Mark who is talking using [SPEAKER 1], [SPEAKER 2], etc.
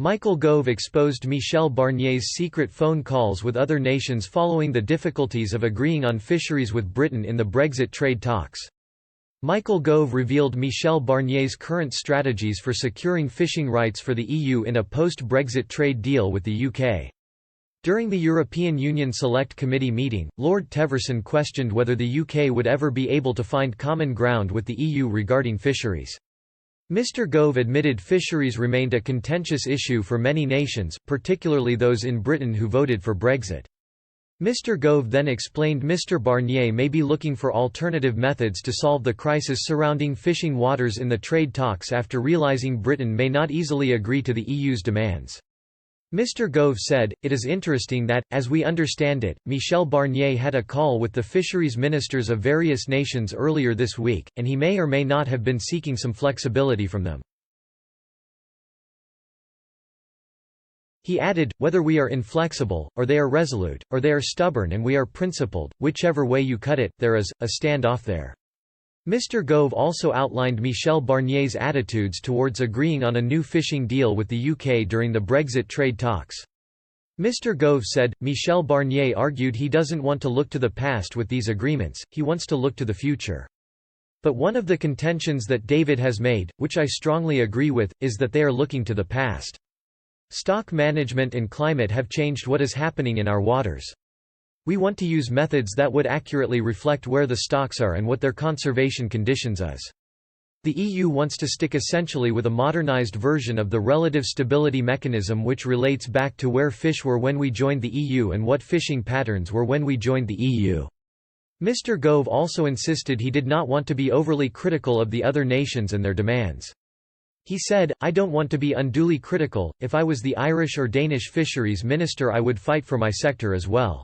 [SPEAKER 1] Michael Gove exposed Michel Barnier's secret phone calls with other nations following the difficulties of agreeing on fisheries with Britain in the Brexit trade talks. Michael Gove revealed Michel Barnier's current strategies for securing fishing rights for the EU in a post-Brexit trade deal with the UK. During the European Union Select Committee meeting, Lord Teverson questioned whether the UK would ever be able to find common ground with the EU regarding fisheries. Mr. Gove admitted fisheries remained a contentious issue for many nations, particularly those in Britain who voted for Brexit. Mr. Gove then explained Mr. Barnier may be looking for alternative methods to solve the crisis surrounding fishing waters in the trade talks after realising Britain may not easily agree to the EU's demands. Mr. Gove said, "It is interesting that, as we understand it, Michel Barnier had a call with the fisheries ministers of various nations earlier this week, and he may or may not have been seeking some flexibility from them." He added, "Whether we are inflexible, or they are resolute, or they are stubborn and we are principled, whichever way you cut it, there is a stand-off there." Mr. Gove also outlined Michel Barnier's attitudes towards agreeing on a new fishing deal with the UK during the Brexit trade talks. Mr. Gove said, Michel Barnier argued he doesn't want to look to the past with these agreements, he wants to look to the future. But one of the contentions that David has made, which I strongly agree with, is that they are looking to the past. Stock management and climate have changed what is happening in our waters. We want to use methods that would accurately reflect where the stocks are and what their conservation conditions is. The EU wants to stick essentially with a modernized version of the relative stability mechanism which relates back to where fish were when we joined the EU and what fishing patterns were when we joined the EU. Mr. Gove also insisted he did not want to be overly critical of the other nations and their demands. He said, "I don't want to be unduly critical. If I was the Irish or Danish fisheries minister I would fight for my sector as well.